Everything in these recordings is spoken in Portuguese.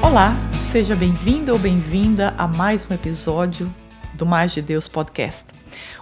Olá, seja bem-vindo ou bem-vinda a mais um episódio do Mais de Deus Podcast.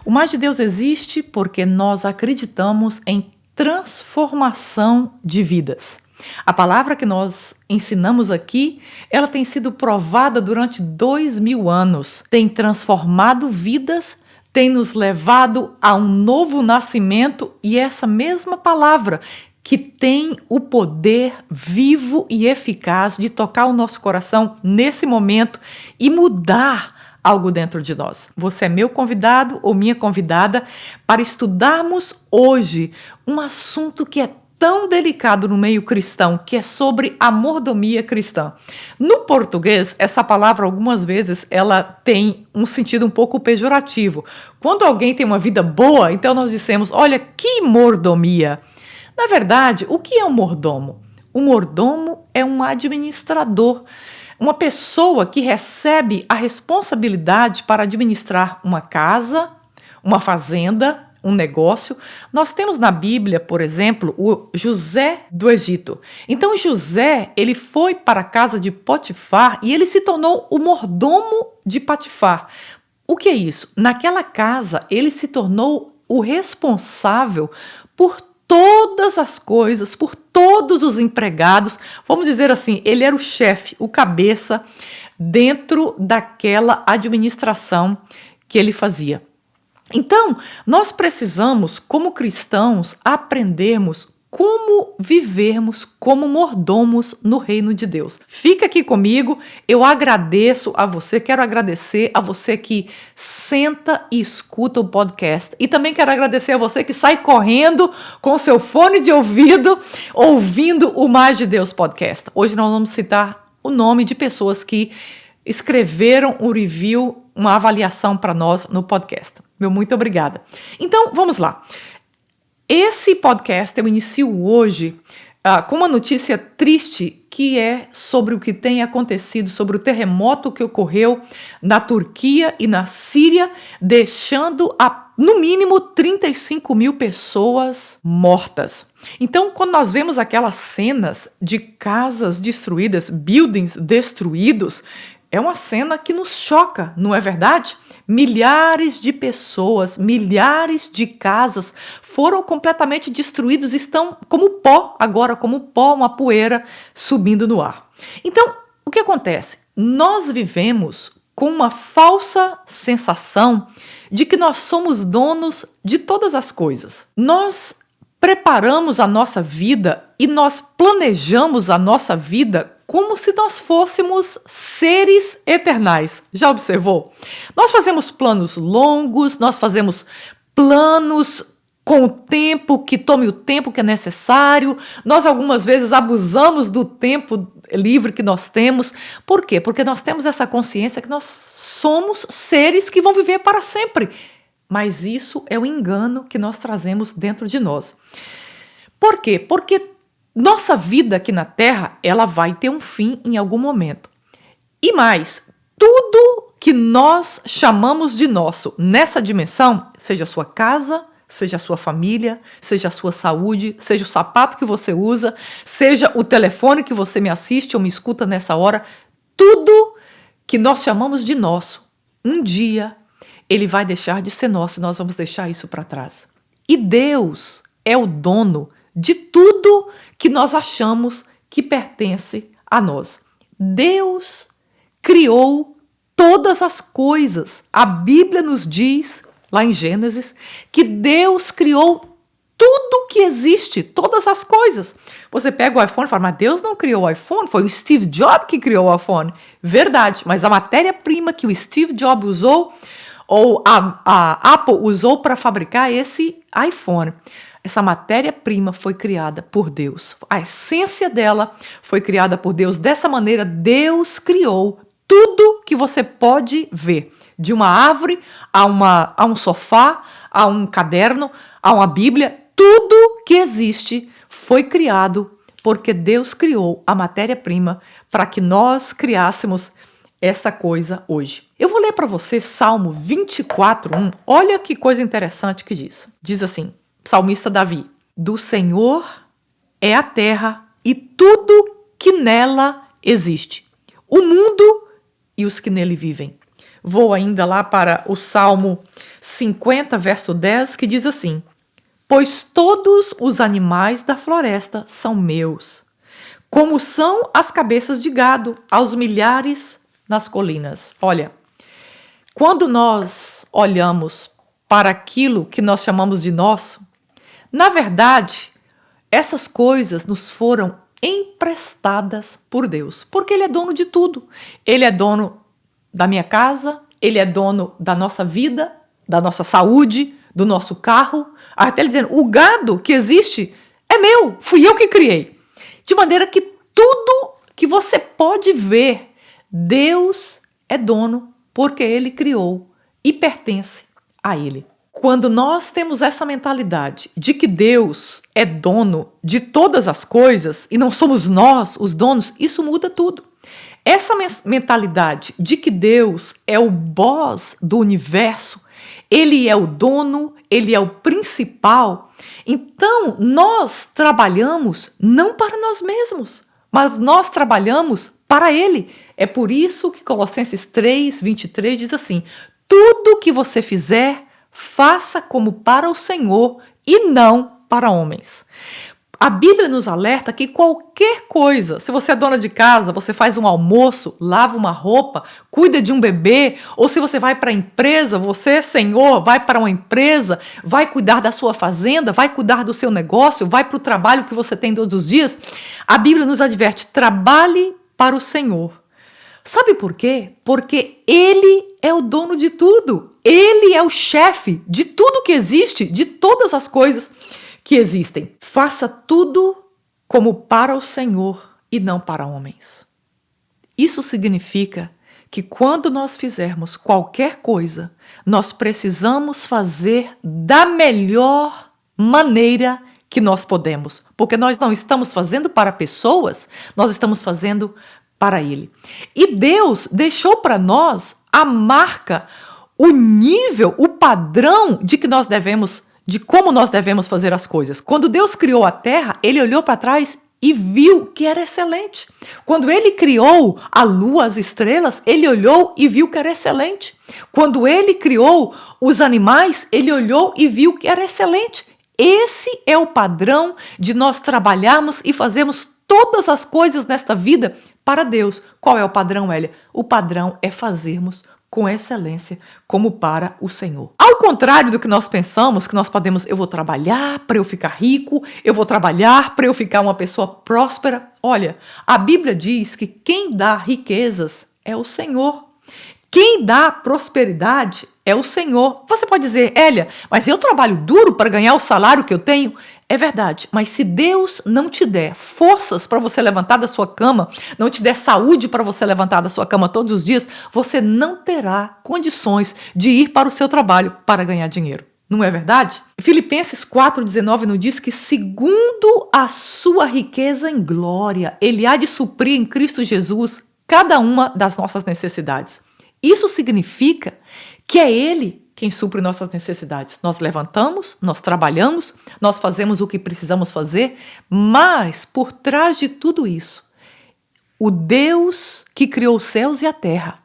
O Mais de Deus existe porque nós acreditamos em transformação de vidas. A palavra que nós ensinamos aqui, ela tem sido provada durante 2000 anos, tem transformado vidas, tem nos levado a um novo nascimento e essa mesma palavra que tem o poder vivo e eficaz de tocar o nosso coração nesse momento e mudar algo dentro de nós. Você é meu convidado ou minha convidada para estudarmos hoje um assunto que é tão delicado no meio cristão, que é sobre a mordomia cristã. No português, essa palavra algumas vezes ela tem um sentido um pouco pejorativo. Quando alguém tem uma vida boa, então nós dissemos, olha, que mordomia! Na verdade, o que é um mordomo? O mordomo é um administrador, uma pessoa que recebe a responsabilidade para administrar uma casa, uma fazenda, um negócio. Nós temos na Bíblia, por exemplo, o José do Egito. Então José, ele foi para a casa de Potifar e ele se tornou o mordomo de Potifar. O que é isso? Naquela casa, ele se tornou o responsável por todas as coisas, por todos os empregados, vamos dizer assim, ele era o chefe, o cabeça dentro daquela administração que ele fazia. Então, nós precisamos, como cristãos, aprendermos como vivermos como mordomos no reino de Deus. Fica aqui comigo, eu agradeço a você, quero agradecer a você que senta e escuta o podcast e também quero agradecer a você que sai correndo com seu fone de ouvido, ouvindo o Mais de Deus podcast. Hoje nós vamos citar o nome de pessoas que escreveram um review, uma avaliação para nós no podcast. Meu muito obrigada. Então, vamos lá. Esse podcast eu inicio hoje com uma notícia triste que é sobre o que tem acontecido, sobre o terremoto que ocorreu na Turquia e na Síria, deixando no mínimo 35 mil pessoas mortas. Então, quando nós vemos aquelas cenas de casas destruídas, buildings destruídos, é uma cena que nos choca, não é verdade? Milhares de pessoas, milhares de casas foram completamente destruídos, estão como pó agora, como pó, uma poeira subindo no ar. Então, o que acontece? Nós vivemos com uma falsa sensação de que nós somos donos de todas as coisas. Nós preparamos a nossa vida e nós planejamos a nossa vida como se nós fôssemos seres eternais. Já observou? Nós fazemos planos longos, nós fazemos planos com o tempo, que tome o tempo que é necessário. Nós algumas vezes abusamos do tempo livre que nós temos. Por quê? Porque nós temos essa consciência que nós somos seres que vão viver para sempre. Mas isso é o engano que nós trazemos dentro de nós. Por quê? Porque nossa vida aqui na Terra, ela vai ter um fim em algum momento. E mais, tudo que nós chamamos de nosso nessa dimensão, seja a sua casa, seja a sua família, seja a sua saúde, seja o sapato que você usa, seja o telefone que você me assiste ou me escuta nessa hora, tudo que nós chamamos de nosso, um dia ele vai deixar de ser nosso e nós vamos deixar isso para trás. E Deus é o dono de tudo que nós achamos que pertence a nós. Deus criou todas as coisas. A Bíblia nos diz, lá em Gênesis, que Deus criou tudo que existe, todas as coisas. Você pega o iPhone e fala, mas Deus não criou o iPhone, foi o Steve Jobs que criou o iPhone. Verdade, mas a matéria-prima que o Steve Jobs usou, ou a Apple usou para fabricar esse iPhone, essa matéria-prima foi criada por Deus. A essência dela foi criada por Deus. Dessa maneira, Deus criou tudo que você pode ver. De uma árvore, a um sofá, a um caderno, a uma Bíblia. Tudo que existe foi criado porque Deus criou a matéria-prima para que nós criássemos esta coisa hoje. Eu vou ler para você Salmo 24:1. Olha que coisa interessante que diz. Diz assim, Salmista Davi, do Senhor é a terra e tudo que nela existe, o mundo e os que nele vivem. Vou ainda lá para o Salmo 50, verso 10, que diz assim: pois todos os animais da floresta são meus, como são as cabeças de gado, aos milhares nas colinas. Olha, quando nós olhamos para aquilo que nós chamamos de nosso, na verdade, essas coisas nos foram emprestadas por Deus, porque Ele é dono de tudo. Ele é dono da minha casa, Ele é dono da nossa vida, da nossa saúde, do nosso carro. Até ele dizendo, o gado que existe é meu, fui eu que criei. De maneira que tudo que você pode ver, Deus é dono, porque Ele criou e pertence a Ele. Quando nós temos essa mentalidade de que Deus é dono de todas as coisas e não somos nós os donos, isso muda tudo. Essa mentalidade de que Deus é o boss do universo, Ele é o dono, Ele é o principal, então nós trabalhamos não para nós mesmos, mas nós trabalhamos para Ele. É por isso que Colossenses 3, 23 diz assim: tudo que você fizer, faça como para o Senhor e não para homens. A Bíblia nos alerta que qualquer coisa, se você é dona de casa, você faz um almoço, lava uma roupa, cuida de um bebê, ou se você vai para a empresa, você, senhor, vai para uma empresa, vai cuidar da sua fazenda, vai cuidar do seu negócio, vai para o trabalho que você tem todos os dias, a Bíblia nos adverte, trabalhe para o Senhor. Sabe por quê? Porque Ele é o dono de tudo. Ele é o chefe de tudo que existe, de todas as coisas que existem. Faça tudo como para o Senhor e não para homens. Isso significa que quando nós fizermos qualquer coisa, nós precisamos fazer da melhor maneira que nós podemos. Porque nós não estamos fazendo para pessoas, nós estamos fazendo para Ele. E Deus deixou para nós a marca, o nível, o padrão de que nós devemos, de como nós devemos fazer as coisas. Quando Deus criou a terra, Ele olhou para trás e viu que era excelente. Quando Ele criou a lua, as estrelas, Ele olhou e viu que era excelente. Quando Ele criou os animais, Ele olhou e viu que era excelente. Esse é o padrão de nós trabalharmos e fazermos todas as coisas nesta vida para Deus. Qual é o padrão, Hélia? O padrão é fazermos com excelência, como para o Senhor. Ao contrário do que nós pensamos, que nós podemos, eu vou trabalhar para eu ficar rico, eu vou trabalhar para eu ficar uma pessoa próspera. Olha, a Bíblia diz que quem dá riquezas é o Senhor. Quem dá prosperidade é o Senhor. Você pode dizer, Hélia, mas eu trabalho duro para ganhar o salário que eu tenho? É verdade, mas se Deus não te der forças para você levantar da sua cama, não te der saúde para você levantar da sua cama todos os dias, você não terá condições de ir para o seu trabalho para ganhar dinheiro. Não é verdade? Filipenses 4,19 nos diz que segundo a sua riqueza em glória, Ele há de suprir em Cristo Jesus cada uma das nossas necessidades. Isso significa que é Ele quem supre nossas necessidades. Nós levantamos, nós trabalhamos, nós fazemos o que precisamos fazer, mas por trás de tudo isso, o Deus que criou os céus e a terra,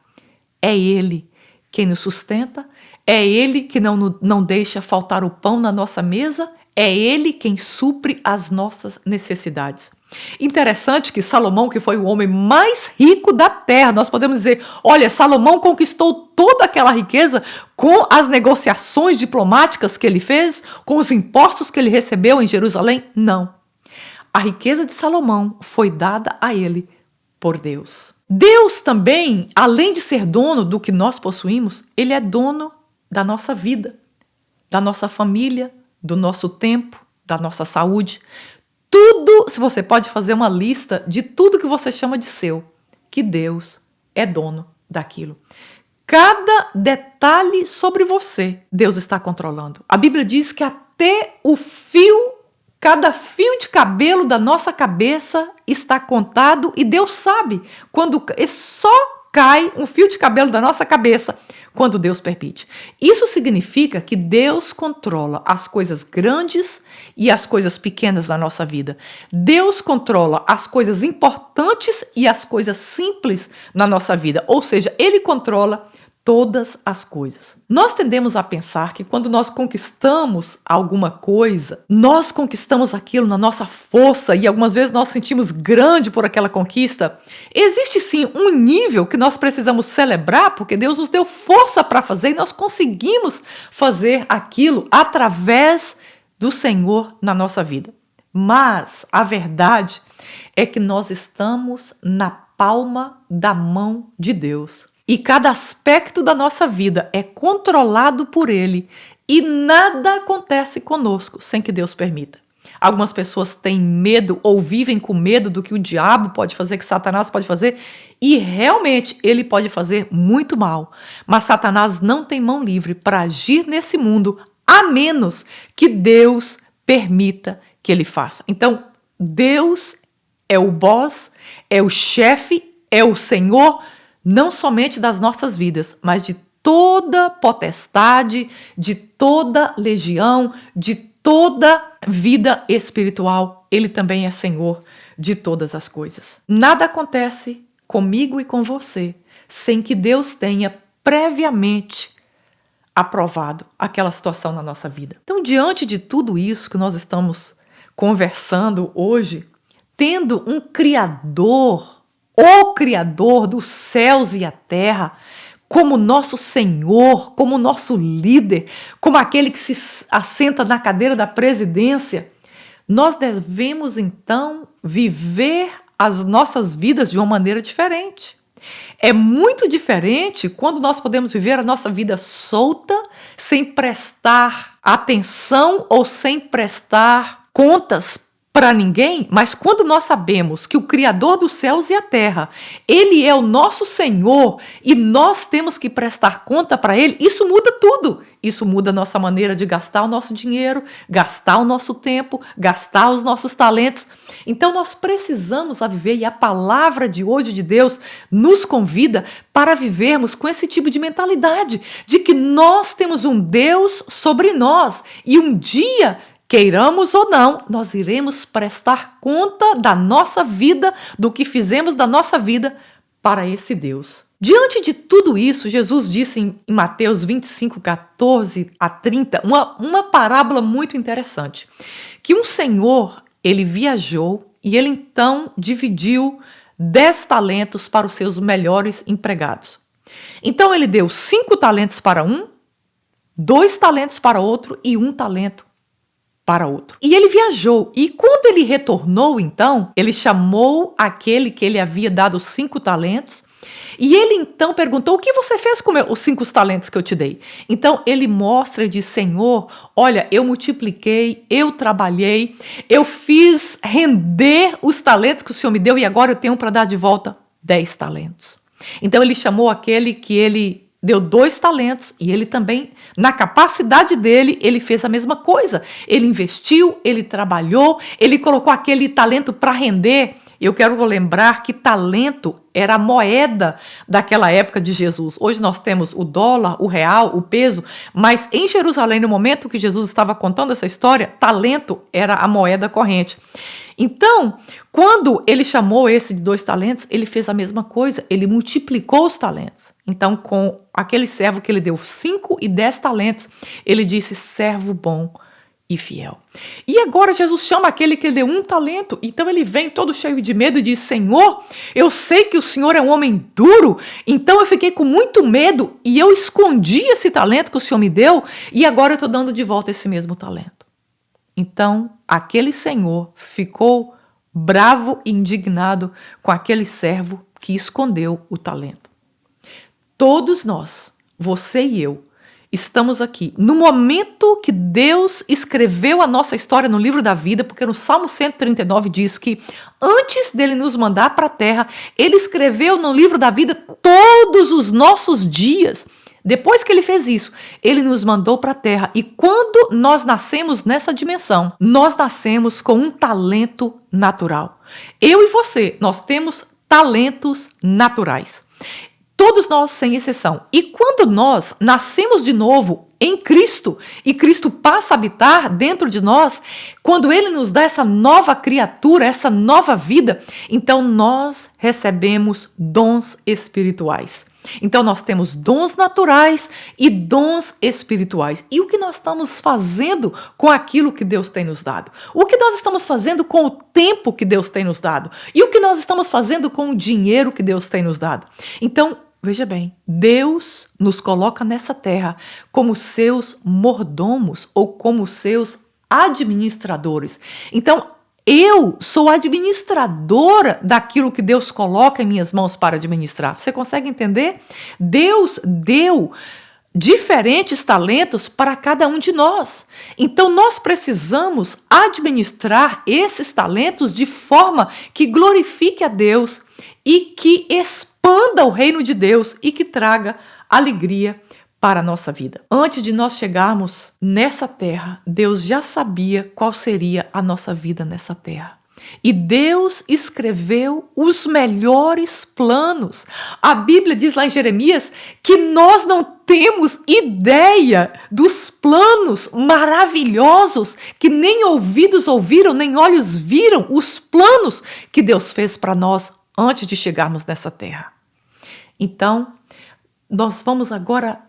é Ele quem nos sustenta, é Ele que não deixa faltar o pão na nossa mesa, é Ele quem supre as nossas necessidades. Interessante que Salomão, que foi o homem mais rico da terra, nós podemos dizer, olha, Salomão conquistou toda aquela riqueza com as negociações diplomáticas que ele fez, com os impostos que ele recebeu em Jerusalém? Não. A riqueza de Salomão foi dada a ele por Deus. Deus também, além de ser dono do que nós possuímos, Ele é dono da nossa vida, da nossa família, do nosso tempo, da nossa saúde. Tudo, se você pode fazer uma lista de tudo que você chama de seu, que Deus é dono daquilo. Cada detalhe sobre você, Deus está controlando. A Bíblia diz que até cada fio de cabelo da nossa cabeça está contado e Deus sabe quando só cai um fio de cabelo da nossa cabeça quando Deus permite. Isso significa que Deus controla as coisas grandes e as coisas pequenas da nossa vida. Deus controla as coisas importantes e as coisas simples na nossa vida. Ou seja, Ele controla todas as coisas. Nós tendemos a pensar que quando nós conquistamos alguma coisa, nós conquistamos aquilo na nossa força e algumas vezes nós sentimos grande por aquela conquista. Existe sim um nível que nós precisamos celebrar porque Deus nos deu força para fazer e nós conseguimos fazer aquilo através do Senhor na nossa vida. Mas a verdade é que nós estamos na palma da mão de Deus. E cada aspecto da nossa vida é controlado por Ele e nada acontece conosco sem que Deus permita. Algumas pessoas têm medo ou vivem com medo do que o diabo pode fazer, que Satanás pode fazer, e realmente ele pode fazer muito mal. Mas Satanás não tem mão livre para agir nesse mundo, a menos que Deus permita que ele faça. Então, Deus é o boss, é o chefe, é o Senhor, não somente das nossas vidas, mas de toda potestade, de toda legião, de toda vida espiritual. Ele também é Senhor de todas as coisas. Nada acontece comigo e com você sem que Deus tenha previamente aprovado aquela situação na nossa vida. Então, diante de tudo isso que nós estamos conversando hoje, tendo um Criador, o Criador dos céus e a terra, como nosso Senhor, como nosso líder, como aquele que se assenta na cadeira da presidência, nós devemos então viver as nossas vidas de uma maneira diferente. É muito diferente quando nós podemos viver a nossa vida solta, sem prestar atenção ou sem prestar contas para ninguém, mas quando nós sabemos que o Criador dos céus e a terra, Ele é o nosso Senhor e nós temos que prestar conta para Ele, isso muda tudo. Isso muda a nossa maneira de gastar o nosso dinheiro, gastar o nosso tempo, gastar os nossos talentos. Então nós precisamos viver e a palavra de hoje de Deus nos convida para vivermos com esse tipo de mentalidade, de que nós temos um Deus sobre nós e um dia, queiramos ou não, nós iremos prestar conta da nossa vida, do que fizemos da nossa vida para esse Deus. Diante de tudo isso, Jesus disse em Mateus 25, 14 a 30, uma parábola muito interessante, que um senhor, ele viajou e ele então dividiu 10 talentos para os seus melhores empregados. Então ele deu 5 talentos para um, 2 talentos para outro e 1 talento para outro. E ele viajou, e quando ele retornou, então, ele chamou aquele que ele havia dado 5 talentos, e ele então perguntou, o que você fez com os 5 talentos que eu te dei? Então ele mostra e diz, Senhor, olha, eu multipliquei, eu trabalhei, eu fiz render os talentos que o Senhor me deu, e agora eu tenho para dar de volta 10 talentos. Então ele chamou aquele que ele deu 2 talentos e ele também, na capacidade dele, ele fez a mesma coisa. Ele investiu, ele trabalhou, ele colocou aquele talento para render. Eu quero lembrar que talento era a moeda daquela época de Jesus. Hoje nós temos o dólar, o real, o peso, mas em Jerusalém, no momento que Jesus estava contando essa história, talento era a moeda corrente. Então, quando ele chamou esse de 2 talentos, ele fez a mesma coisa, ele multiplicou os talentos. Então, com aquele servo que ele deu 5 e 10 talentos, ele disse, servo bom e fiel. E agora Jesus chama aquele que ele deu 1 talento, então ele vem todo cheio de medo e diz, Senhor, eu sei que o Senhor é um homem duro, então eu fiquei com muito medo e eu escondi esse talento que o Senhor me deu e agora eu estou dando de volta esse mesmo talento. Então, aquele senhor ficou bravo e indignado com aquele servo que escondeu o talento. Todos nós, você e eu, estamos aqui no momento que Deus escreveu a nossa história no livro da vida, porque no Salmo 139 diz que antes dele nos mandar para a terra, ele escreveu no livro da vida todos os nossos dias. Depois que ele fez isso, ele nos mandou para a terra. E quando nós nascemos nessa dimensão, nós nascemos com um talento natural. Eu e você, nós temos talentos naturais. Todos nós, sem exceção. E quando nós nascemos de novo em Cristo, e Cristo passa a habitar dentro de nós, quando Ele nos dá essa nova criatura, essa nova vida, então nós recebemos dons espirituais. Então nós temos dons naturais e dons espirituais. E o que nós estamos fazendo com aquilo que Deus tem nos dado? O que nós estamos fazendo com o tempo que Deus tem nos dado? E o que nós estamos fazendo com o dinheiro que Deus tem nos dado? Então, veja bem, Deus nos coloca nessa terra como seus mordomos ou como seus administradores. Então, eu sou administradora daquilo que Deus coloca em minhas mãos para administrar. Você consegue entender? Deus deu diferentes talentos para cada um de nós. Então, nós precisamos administrar esses talentos de forma que glorifique a Deus e que expanda o reino de Deus e que traga alegria para a nossa vida. Antes de nós chegarmos nessa terra, Deus já sabia qual seria a nossa vida nessa terra. E Deus escreveu os melhores planos. A Bíblia diz lá em Jeremias que nós não temos ideia dos planos maravilhosos que nem ouvidos ouviram, nem olhos viram, os planos que Deus fez para nós antes de chegarmos nessa terra. Então, nós vamos agora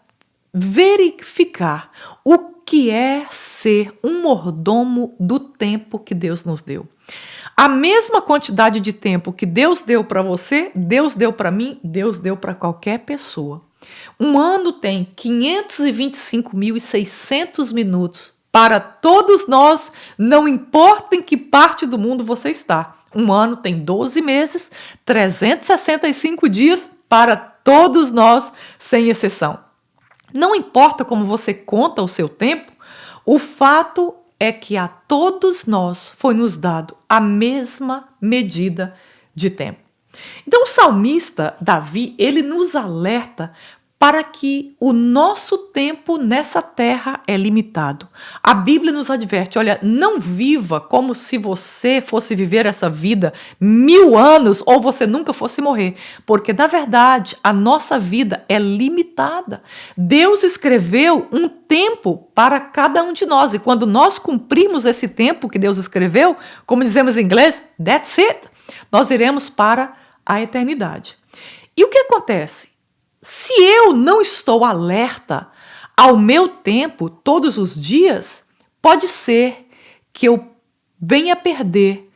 verificar o que é ser um mordomo do tempo que Deus nos deu. A mesma quantidade de tempo que Deus deu para você, Deus deu para mim, Deus deu para qualquer pessoa. Um ano tem 525.600 minutos para todos nós, não importa em que parte do mundo você está. Um ano tem 12 meses, 365 dias para todos nós, sem exceção. Não importa como você conta o seu tempo, o fato é que a todos nós foi nos dado a mesma medida de tempo. Então, o salmista Davi, ele nos alerta para que o nosso tempo nessa terra é limitado. A Bíblia nos adverte, olha, não viva como se você fosse viver essa vida 1000 anos ou você nunca fosse morrer, porque na verdade a nossa vida é limitada. Deus escreveu um tempo para cada um de nós e quando nós cumprirmos esse tempo que Deus escreveu, como dizemos em inglês, that's it, nós iremos para a eternidade. E o que acontece? Se eu não estou alerta ao meu tempo todos os dias, pode ser que eu venha perder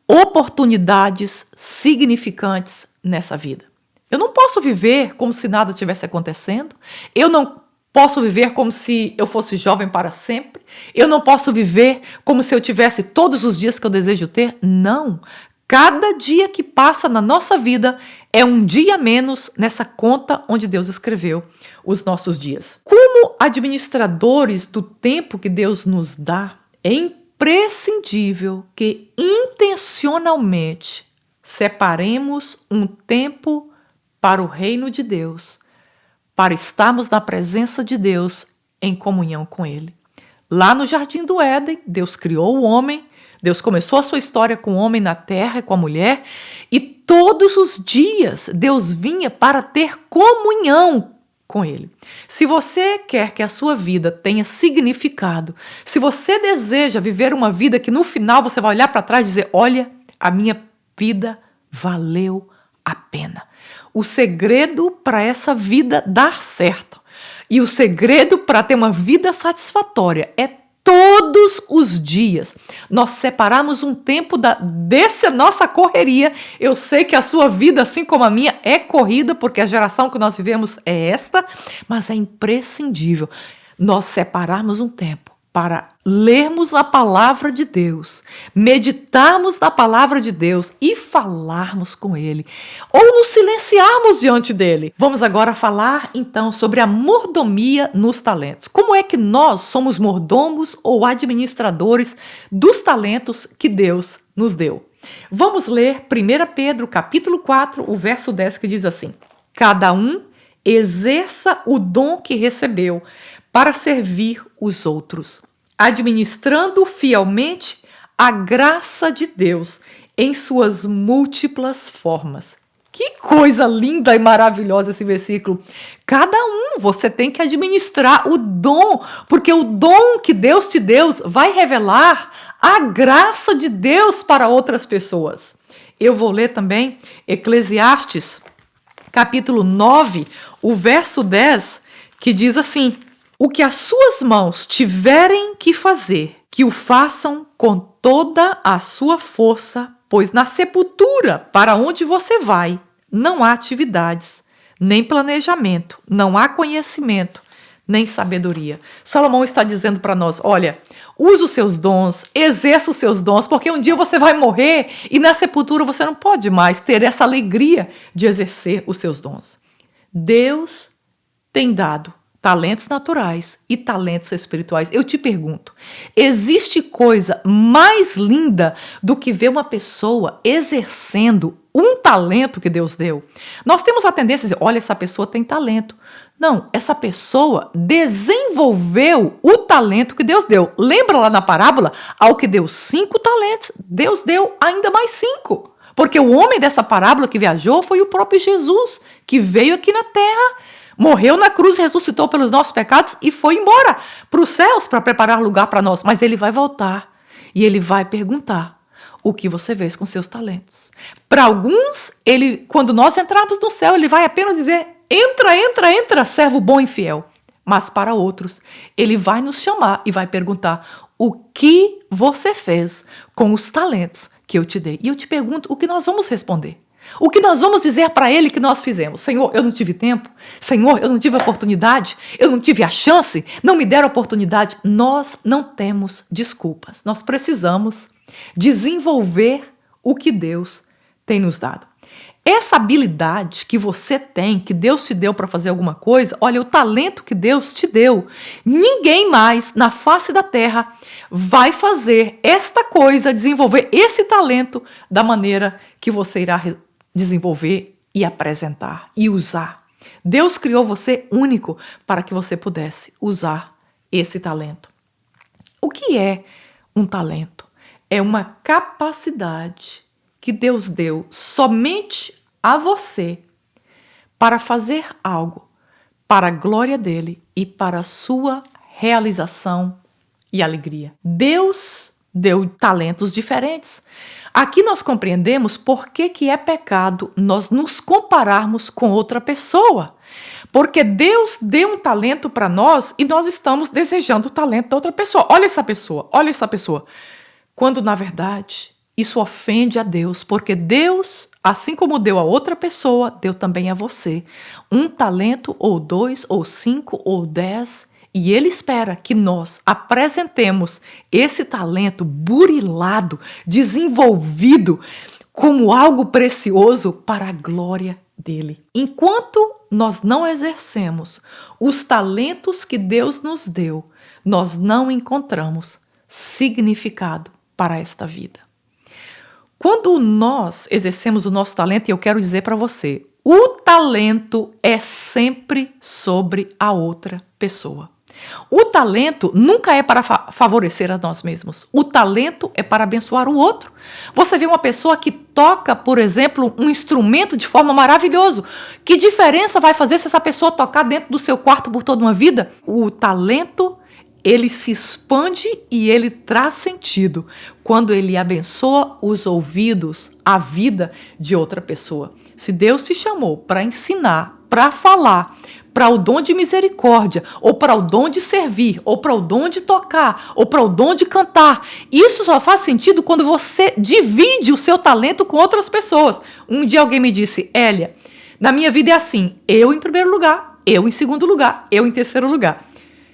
oportunidades significantes nessa vida. Eu não posso viver como se nada tivesse acontecendo. Eu não posso viver como se eu fosse jovem para sempre. Eu não posso viver como se eu tivesse todos os dias que eu desejo ter. Não. Cada dia que passa na nossa vida é um dia menos nessa conta onde Deus escreveu os nossos dias. Como administradores do tempo que Deus nos dá, é imprescindível que intencionalmente separemos um tempo para o reino de Deus, para estarmos na presença de Deus em comunhão com Ele. Lá no Jardim do Éden, Deus criou o homem. Deus começou a sua história com o homem na terra e com a mulher, e todos os dias Deus vinha para ter comunhão com ele. Se você quer que a sua vida tenha significado, se você deseja viver uma vida que no final você vai olhar para trás e dizer, olha, a minha vida valeu a pena. O segredo para essa vida dar certo e o segredo para ter uma vida satisfatória é todos os dias nós separamos um tempo dessa nossa correria. Eu sei que a sua vida, assim como a minha, é corrida, porque a geração que nós vivemos é esta, mas é imprescindível nós separarmos um tempo para lermos a palavra de Deus, meditarmos na palavra de Deus e falarmos com Ele, ou nos silenciarmos diante dele. Vamos agora falar, então, sobre a mordomia nos talentos. Como é que nós somos mordomos ou administradores dos talentos que Deus nos deu? Vamos ler 1 Pedro, capítulo 4, o verso 10, que diz assim: cada um exerça o dom que recebeu para servir os outros, administrando fielmente a graça de Deus em suas múltiplas formas. Que coisa linda e maravilhosa esse versículo. Cada um, você tem que administrar o dom, porque o dom que Deus te deu vai revelar a graça de Deus para outras pessoas. Eu vou ler também Eclesiastes, capítulo 9, o verso 10, que diz assim: o que as suas mãos tiverem que fazer, que o façam com toda a sua força, pois na sepultura para onde você vai, não há atividades, nem planejamento, não há conhecimento, nem sabedoria. Salomão está dizendo para nós, olha, use os seus dons, exerça os seus dons, porque um dia você vai morrer e na sepultura você não pode mais ter essa alegria de exercer os seus dons. Deus tem dado talentos naturais e talentos espirituais. Eu te pergunto, existe coisa mais linda do que ver uma pessoa exercendo um talento que Deus deu? Nós temos a tendência de dizer, olha, essa pessoa tem talento. Não, essa pessoa desenvolveu o talento que Deus deu. Lembra lá na parábola? Ao que deu 5 talentos, Deus deu ainda mais 5. Porque o homem dessa parábola que viajou foi o próprio Jesus, que veio aqui na terra, morreu na cruz, ressuscitou pelos nossos pecados e foi embora para os céus para preparar lugar para nós. Mas ele vai voltar e ele vai perguntar o que você fez com seus talentos. Para alguns, quando nós entrarmos no céu, ele vai apenas dizer, entra, servo bom e fiel. Mas para outros, ele vai nos chamar e vai perguntar o que você fez com os talentos que eu te dei. E eu te pergunto, o que nós vamos responder? O que nós vamos dizer para ele que nós fizemos? Senhor, eu não tive tempo. Senhor, eu não tive oportunidade. Eu não tive a chance. Não me deram oportunidade. Nós não temos desculpas. Nós precisamos desenvolver o que Deus tem nos dado. Essa habilidade que você tem, que Deus te deu para fazer alguma coisa, olha, o talento que Deus te deu, ninguém mais na face da terra vai fazer esta coisa, desenvolver esse talento da maneira que você irá desenvolver e apresentar e usar. Deus criou você único para que você pudesse usar esse talento. O que é um talento? É uma capacidade que Deus deu somente a você para fazer algo para a glória dele e para a sua realização e alegria. Deus deu talentos diferentes. Aqui nós compreendemos por que é pecado nós nos compararmos com outra pessoa. Porque Deus deu um talento para nós e nós estamos desejando o talento da outra pessoa. Olha essa pessoa, olha essa pessoa. Quando, na verdade, isso ofende a Deus, porque Deus, assim como deu a outra pessoa, deu também a você um talento, ou 2, ou 5, ou 10, e Ele espera que nós apresentemos esse talento burilado, desenvolvido, como algo precioso para a glória dele. Enquanto nós não exercemos os talentos que Deus nos deu, nós não encontramos significado para esta vida. Quando nós exercemos o nosso talento, e eu quero dizer para você, o talento é sempre sobre a outra pessoa. O talento nunca é para favorecer a nós mesmos. O talento é para abençoar o outro. Você vê uma pessoa que toca, por exemplo, um instrumento de forma maravilhosa. Que diferença vai fazer se essa pessoa tocar dentro do seu quarto por toda uma vida? O talento, ele se expande e ele traz sentido quando ele abençoa os ouvidos, a vida de outra pessoa. Se Deus te chamou para ensinar, para falar, para o dom de misericórdia, ou para o dom de servir, ou para o dom de tocar, ou para o dom de cantar, isso só faz sentido quando você divide o seu talento com outras pessoas. Um dia alguém me disse, Hélia, na minha vida é assim, eu em primeiro lugar, eu em segundo lugar, eu em terceiro lugar.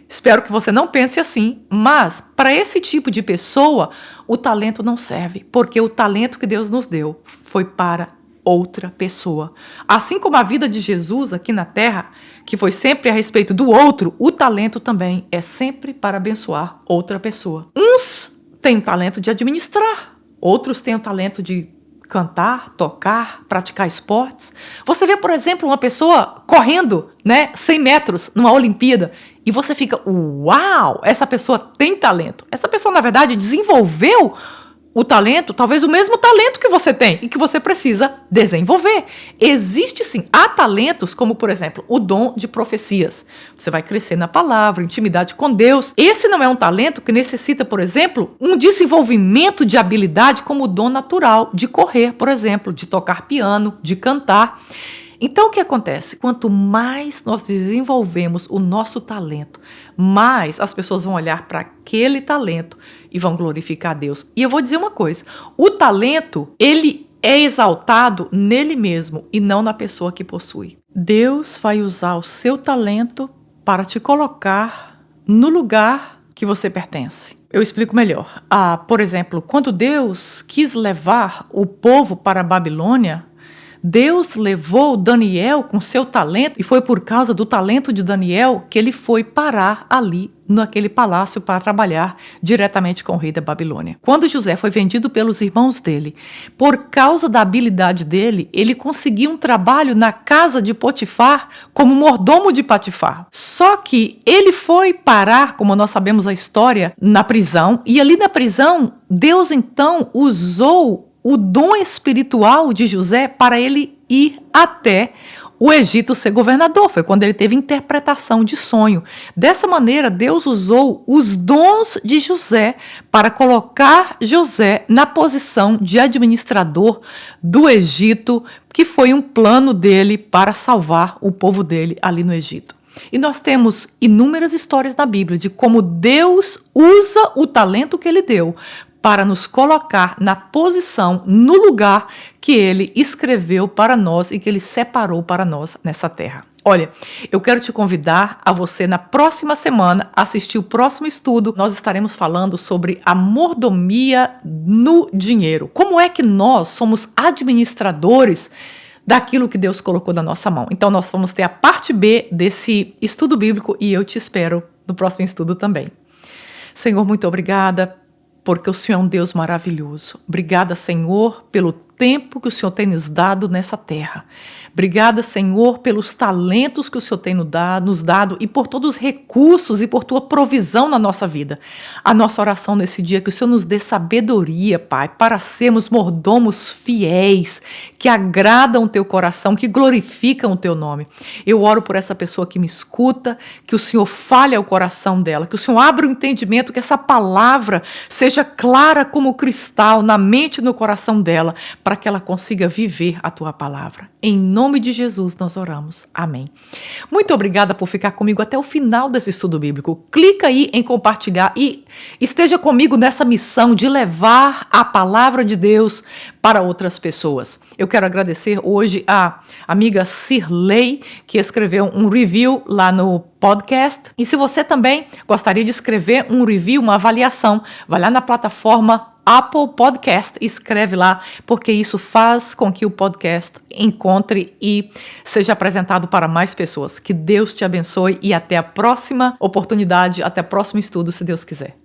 Espero que você não pense assim, mas para esse tipo de pessoa, o talento não serve, porque o talento que Deus nos deu foi para outra pessoa. Assim como a vida de Jesus aqui na terra, que foi sempre a respeito do outro, o talento também é sempre para abençoar outra pessoa. Uns têm o talento de administrar, outros têm o talento de cantar, tocar, praticar esportes. Você vê, por exemplo, uma pessoa correndo, 100 metros numa Olimpíada e você fica, uau, essa pessoa tem talento. Essa pessoa, na verdade, desenvolveu o talento, talvez o mesmo talento que você tem e que você precisa desenvolver. Existe sim, há talentos como, por exemplo, o dom de profecias. Você vai crescer na palavra, intimidade com Deus. Esse não é um talento que necessita, por exemplo, um desenvolvimento de habilidade como o dom natural de correr, por exemplo, de tocar piano, de cantar. Então, o que acontece? Quanto mais nós desenvolvemos o nosso talento, mais as pessoas vão olhar para aquele talento e vão glorificar a Deus. E eu vou dizer uma coisa, o talento, ele é exaltado nele mesmo e não na pessoa que possui. Deus vai usar o seu talento para te colocar no lugar que você pertence. Eu explico melhor. Por exemplo, quando Deus quis levar o povo para a Babilônia, Deus levou Daniel com seu talento e foi por causa do talento de Daniel que ele foi parar ali naquele palácio para trabalhar diretamente com o rei da Babilônia. Quando José foi vendido pelos irmãos dele, por causa da habilidade dele, ele conseguiu um trabalho na casa de Potifar como mordomo de Potifar. Só que ele foi parar, como nós sabemos a história, na prisão, e ali na prisão, Deus então usou o dom espiritual de José para ele ir até o Egito ser governador. Foi quando ele teve interpretação de sonho. Dessa maneira, Deus usou os dons de José para colocar José na posição de administrador do Egito, que foi um plano dele para salvar o povo dele ali no Egito. E nós temos inúmeras histórias na Bíblia de como Deus usa o talento que ele deu para nos colocar na posição, no lugar que ele escreveu para nós e que ele separou para nós nessa terra. Olha, eu quero te convidar a você na próxima semana assistir o próximo estudo. Nós estaremos falando sobre a mordomia no dinheiro. Como é que nós somos administradores daquilo que Deus colocou na nossa mão? Então nós vamos ter a parte B desse estudo bíblico e eu te espero no próximo estudo também. Senhor, muito obrigada, porque o Senhor é um Deus maravilhoso. Obrigada, Senhor, pelo tempo que o Senhor tem nos dado nessa terra. Obrigada, Senhor, pelos talentos que o Senhor tem nos dado e por todos os recursos e por tua provisão na nossa vida. A nossa oração nesse dia é que o Senhor nos dê sabedoria, Pai, para sermos mordomos fiéis, que agradam o teu coração, que glorificam o teu nome. Eu oro por essa pessoa que me escuta, que o Senhor fale ao coração dela, que o Senhor abra o entendimento, que essa palavra seja clara como cristal na mente e no coração dela, para que ela consiga viver a tua palavra. Em nome de Jesus nós oramos. Amém. Muito obrigada por ficar comigo até o final desse estudo bíblico. Clica aí em compartilhar e esteja comigo nessa missão de levar a palavra de Deus para outras pessoas. Eu quero agradecer hoje a amiga Cirlei, que escreveu um review lá no podcast. E se você também gostaria de escrever um review, uma avaliação, vai lá na plataforma Apple Podcast, escreve lá, porque isso faz com que o podcast encontre e seja apresentado para mais pessoas. Que Deus te abençoe e até a próxima oportunidade, até o próximo estudo, se Deus quiser.